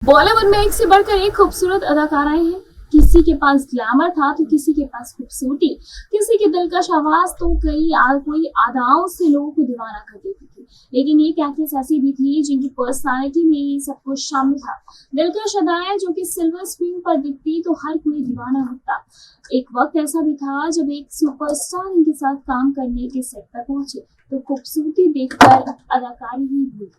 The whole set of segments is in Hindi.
बॉलीवुड में एक से बढ़कर एक खूबसूरत अदाकाराएं हैं। किसी के पास ग्लैमर था तो किसी के पास खूबसूरती, किसी की दिलकश आवाज तो कोई अदाओं से लोगों को दीवाना कर देती थी। लेकिन एक एक्ट्रेस ऐसी भी थी जिनकी पर्सनालिटी में ये सब कुछ शामिल था। दिलकश अदाएं जो कि सिल्वर स्क्रीन पर दिखती तो हर कोई दीवाना होता। एक वक्त ऐसा भी था जब एक सुपरस्टार इनके साथ काम करने के सेट पर पहुंचे तो खूबसूरती देखकर अदाकारी ही भूल गए।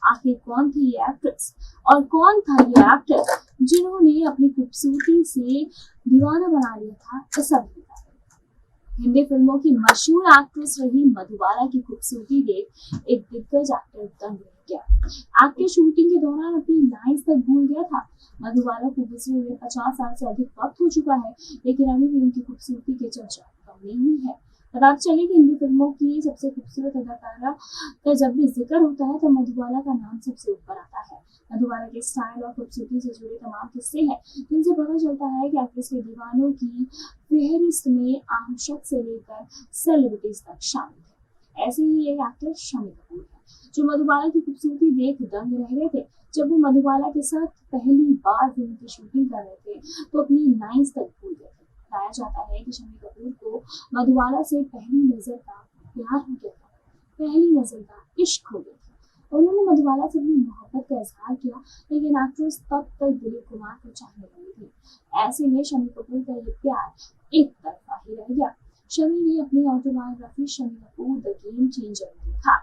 आखिर कौन थी ये एक्ट्रेस और कौन था ये एक्टर जिन्होंने अपनी खूबसूरती से दीवाना बना लिया था, ऐसा भी था। हिंदी फिल्मों की मशहूर एक्ट्रेस रही मधुबाला की खूबसूरती देख एक दिग्गज एक्टर दंग रह गया। एक्टर शूटिंग के दौरान अपनी लाइंस तक भूल गया था। मधुबाला को गुजरे हुए 50 साल से अधिक वक्त हो चुका है, लेकिन अभी भी उनकी खूबसूरती की चर्चा कम नहीं हुई है। पता चले कि हिंदी फिल्मों की सबसे खूबसूरत अदाकारा का जब भी जिक्र होता है तो मधुबाला का नाम सबसे ऊपर आता है। मधुबाला के स्टाइल और खूबसूरती से जुड़े तमाम किस्से हैं जिनसे पता चलता है कि एक्ट्रेस के दीवानों की फेहरिस्त में आम शख्स से लेकर सेलिब्रिटीज तक शामिल है। ऐसे ही एक एक्टर शम्मी कपूर है जो मधुबाला की खूबसूरती देख दंग रह गए थे। जब वो मधुबाला के साथ पहली बार फिल्म की शूटिंग कर रहे थे तो अपनी लाइंस तक भूल गए थे। बताया जाता है कि शम्मी कपूर को मधुबाला से पहली नजर का प्यार हो गया था, पहली नजर का इश्क हो गया था। उन्होंने मधुबाला से अपनी मोहब्बत का इजहार किया, लेकिन एक्ट्रेस तब तक दिलीप कुमार को चाहने लगी थी। ऐसे में शम्मी कपूर का ये प्यार एक तरफा ही रह गया। शम्मी ने अपनी autobiography Shammi Kapoor the game changer में लिखा,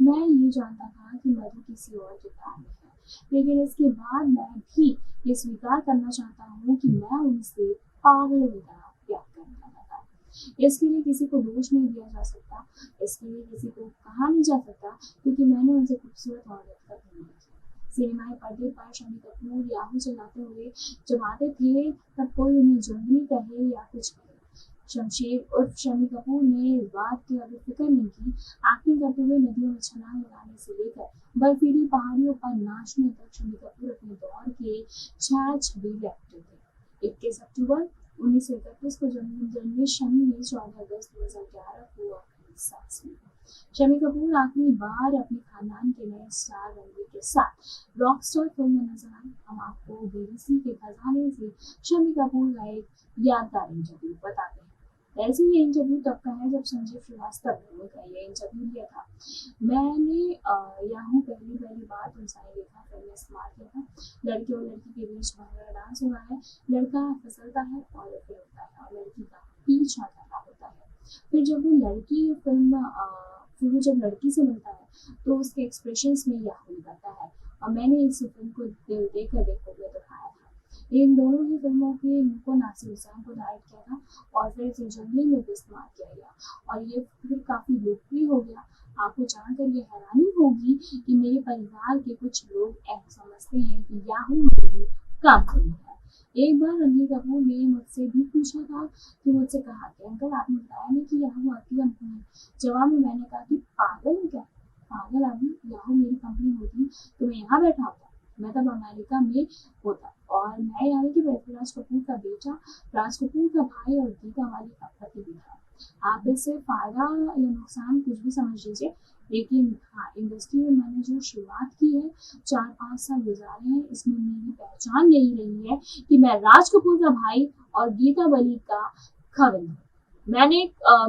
मैं ये जानता था कि मधु किसी और के प्यार में है, लेकिन इसके बाद मैं भी ये स्वीकार करना चाहता हूँ कि मैं उनसे पागलों की तरह प्यार करने लगा था। इसके लिए किसी को दोष नहीं दिया जा सकता, इसके लिए किसी को कहा नहीं जा सकता, क्योंकि मैंने उनसे खूबसूरत औरत कभी नहीं देखी। सिनेमाए पर्दे पर शम्मी कपूर याहू चलाते हुए जब आते थे तब कोई उन्हें जंगली कहे या कुछ कहे, शमशेर उर्फ शम्मी कपूर ने इस बात की अभी फिक्र नहीं की। एक्टिंग करते हुए नदियों में छलांग लगाने से लेकर बर्फीली पहाड़ियों पर नाचने तक शम्मी कपूर अपने दौर के छाया छबीले एक्टर थे। 21 अक्टूबर 1931 को जन्मे शम्मी ने 14 अगस्त 2011 को अपनी सांस ली। शम्मी कपूर आखिरी बार अपने खानदान के नए स्टार रणवीर के साथ रॉकस्टार फिल्म में नजर आई। हम आपको बीबीसी के खजाने से शम्मी कपूर का एक यादगार इंटरव्यू बताते हैं। ऐसे ही इंटरव्यू तब का है जब संजीव श्रीवास्तव ने उनका ये इंटरव्यू लिया था। मैंने यहाँ पहली बार तुमसाई देखा, फिर मैं इस्तेमाल किया था। लड़के और लड़की के बीच भांगड़ा डांस हो रहा है, लड़का फिसलता है और फिर उठता है और लड़की का पीछा कर रहा होता है। फिर जब वो लड़की फिर वो जब लड़की से मिलता है तो उसके एक्सप्रेशंस में याहू निकलता है और मैंने इस फिल्म को देख कर दिखाया था। इन दोनों ही फिल्मों के को नासिर हुसैन को डायरेक्ट किया था और फिर इसे जंगली में भी इस्तेमाल किया गया और ये फिर काफ़ी लोकप्रिय हो गया। आपको जानकर ये हैरानी होगी कि मेरे परिवार के कुछ लोग ऐसा समझते हैं कि याहू मेरी कंपनी है। एक बार रणबीर कपूर ने मुझसे भी पूछा था कि मुझसे कहा कि अंकल आपने बताया नहीं कि याहू आपकी कंपनी है। जवाब में मैंने कहा कि पागल हो क्या, पागल आदमी, याहू मेरी कंपनी होती तो मैं यहाँ बैठा होता, मैं तब अमेरिका में होता और मैं यानी कि पृथ्वीराज कपूर का बेटा, राज कपूर का भाई और गीता वाली का पति भी था। आप इससे फायदा या नुकसान कुछ भी समझ लीजिए, लेकिन हाँ, इंडस्ट्री में मैंने जो शुरुआत की है, 4-5 साल गुजारे हैं, इसमें मेरी पहचान यही रही है कि मैं राज कपूर का भाई और गीता बली का खविंद हूँ। मैंने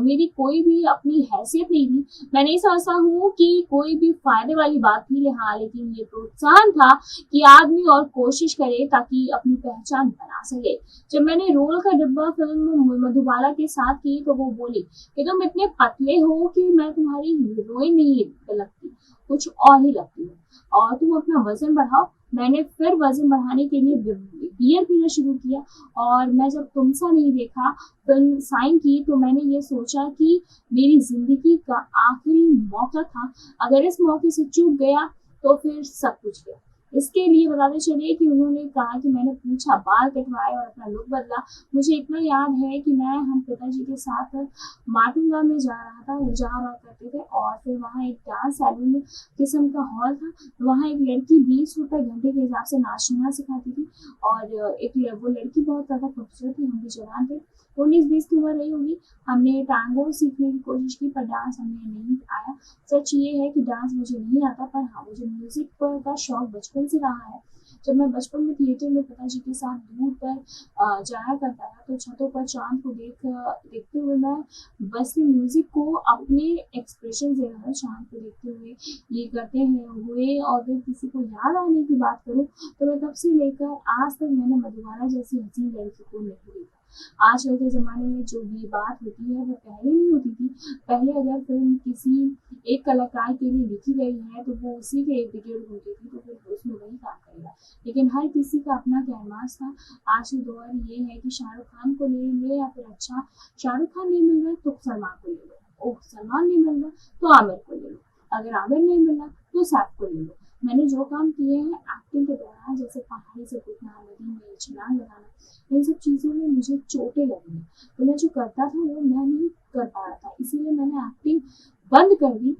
मेरी कोई भी अपनी हैसियत नहीं थी, मैं नहीं समझता हूँ कि कोई भी फायदे वाली बात थी। हाँ, लेकिन ये प्रोत्साहन था कि आदमी और कोशिश करे ताकि अपनी पहचान बना सके। जब मैंने रोल का डिब्बा फिल्म मधुबाला के साथ की तो वो बोली कि तुम इतने पतले हो कि मैं तुम्हारी हीरोइन नहीं लगती, कुछ और ही लगती हो और तुम अपना वजन बढ़ाओ। मैंने फिर वजन बढ़ाने के लिए बियर पीना शुरू किया और मैं जब तुमसा नहीं देखा फिल्म साइन की तो मैंने ये सोचा कि मेरी जिंदगी का आखिरी मौका था, अगर इस मौके से चूक गया तो फिर सब कुछ गया। इसके लिए बताते चले कि उन्होंने कहा कि मैंने पूछा, बाल कटवाए और अपना लुक बदला। मुझे इतना याद है कि मैं हम पिताजी के साथ माटुंगा में जा रहा था, वो जहाँ बात करते थे और फिर वहाँ एक डांस सैलून किस्म का हॉल था। वहाँ एक लड़की 20 रुपए घंटे के हिसाब से नाचना सिखाती थी और वो लड़की बहुत ज़्यादा खूबसूरत थी, हम भी जवान थे, 19-20 की उम्र रही होगी। हमने टैंगो सीखने की कोशिश की पर डांस हमें नहीं आया। सच ये है कि डांस मुझे नहीं आता, पर हाँ, मुझे म्यूजिक का शौक बचपन से रहा है। जब मैं बचपन में थिएटर में पिताजी के साथ दूर पर जाया करता था, तो छतों पर चाँद को देखते हुए मैं बस म्यूज़िक को अपने एक्सप्रेशन से है चाँद को देखते हुए ये करते हैं हुए। और अगर किसी को याद आने की बात करूँ, तो मैं तब से लेकर आज तक मैंने मधुबाला जैसी हसीन लड़की को नहीं देखा। आजकल के ज़माने में जो भी बात होती है वो पहले नहीं होती थी। पहले अगर फ़िल्म किसी एक कलाकार के लिए लिखी गई है तो वो उसी के इर्द-गिर्द होती थी, तो फिर उसमें वही काम करेगा। लेकिन हर किसी का अपना कैनवास था। आज के दौर ये है कि शाहरुख खान को ले ले या फिर अच्छा शाहरुख खान नहीं मिल रहा है तो सलमान को ले लो। ओह! सलमान नहीं मिल रहा तो आमिर को ले लो। अगर आमिर नहीं मिल रहा तो सैफ को ले लो। मैंने जो काम किए हैं एक्टिंग के दौरान, जैसे पहाड़ी से कूदना, नदी में छलांग लगाना, इन सब चीज़ों में मुझे चोटें लगी हैं। तो मैं जो करता था वो मैं नहीं कर पा रहा था। इसीलिए मैंने एक्टिंग बंद कर दी,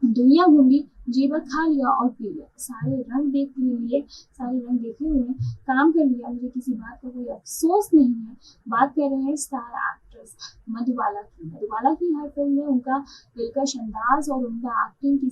दुनिया घूम ली, जेवर खा लिया और पी लिया। सारे रंग देख लिए, सारे रंग देखे हुए हैं, काम कर लिया, मुझे किसी बात का कोई अफ़सोस नहीं है। बात कर रहे हैं स्टार एक्ट्रेस मधुबाला की। मधुबाला की हर फ़िल्म में उनका दिलकश अंदाज़ और उनका एक्टिंग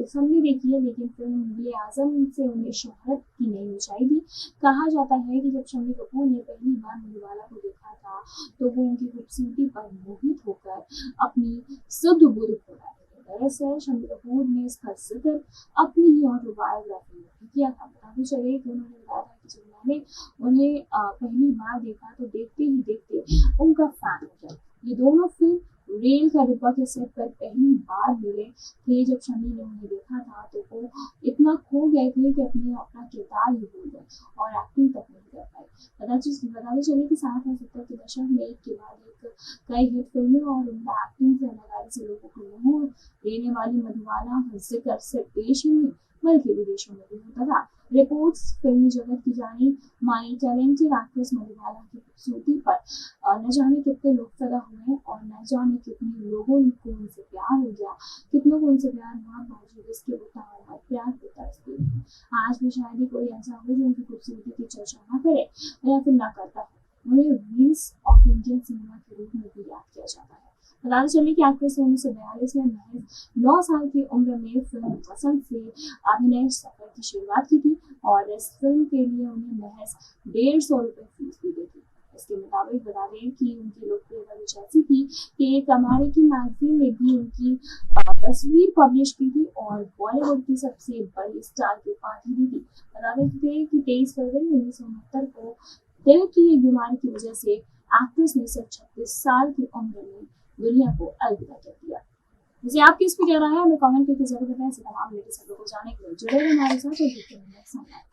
सबने देखी है, लेकिन फ़िल्म मुग़ल-ए-आज़म से उन्हें शोहरत की नई ऊँचाई दी। कहा जाता है कि जब शम्मी कपूर ने पहली बार मधुबाला को देखा था, तो वो उनकी खूबसूरती पर मोहित होकर अपनी सुध बुध खो बैठे थे। दरअसल शम्मी कपूर ने इसका ज़िक्र अपनी ही ऑटोबायोग्राफी में भी किया था। बताते चले कि उन्होंने बताया था कि जब मैंने उन्हें पहली बार देखा तो देखते ही देखते उनका फ़ैन हो गया। ये दोनों फिल्म रेल का डिब्बा के सेट पर पहली बार मिले थे। जब शम्मी ने उन्हें देखा था तो वो इतना खो गए थे कि अपना किरदार ही भूल गए और एक्टिंग तक नहीं कर पाए। बताते चले कि 60 और 70 के दशक में एक के बाद एक कई हिट फिल्में और उनका एक्टिंग से अदाकारी से लोगों को मोह देने वाली मधुबाला का जिक्र सिर्फ देश ही नहीं बल्कि विदेशों में भी होता था। रिपोर्ट्स फिल्मी जगत की जानी मानी टैलेंटेड एक्ट्रेस मधुबाला की खूबसूरती पर न जाने कितने लोग फिदा हुए और न जाने कितने लोगों को उनसे प्यार हो गया, कितनों को उनसे प्यार हुआ बावजूद इसके वो ताउम्र प्यार को तरसती रही। आज भी शायद ही कोई ऐसा हो जो उनकी खूबसूरती की चर्चा ना करे या फिर ना करता हो। उन्हें विंस ऑफ इंडियन सिनेमा के रूप में भी याद किया जाता है। बताते चले कि एक्ट्रेस ने 1942 में महज 9 साल की उम्र में फिल्म वसंत से अभिनय सफर की शुरुआत की थी और इस फिल्म के लिए उन्हें महज 150 रुपये फीस दी गई थी। इसके मुताबिक बता दें कि उनकी लोकप्रियता कुछ ऐसी थी कि एक अमेरिकी मैगजीन ने भी उनकी तस्वीर पब्लिश की थी और बॉलीवुड की सबसे बड़ी स्टार की उपाधि दी थी। बता देते कि 23 फरवरी 1969 को दिल की एक बीमारी की वजह से एक्ट्रेस ने सिर्फ 36 साल की उम्र में दुनिया को अलविदा कर दिया। वैसे आपकी इस पे क्या राय है, हमें कमेंट करके जरूर बताएं। ऐसे तमाम लेटेस्ट खबरों को जानने के लिए जुड़े रहें हमारे साथ और देखते रहें।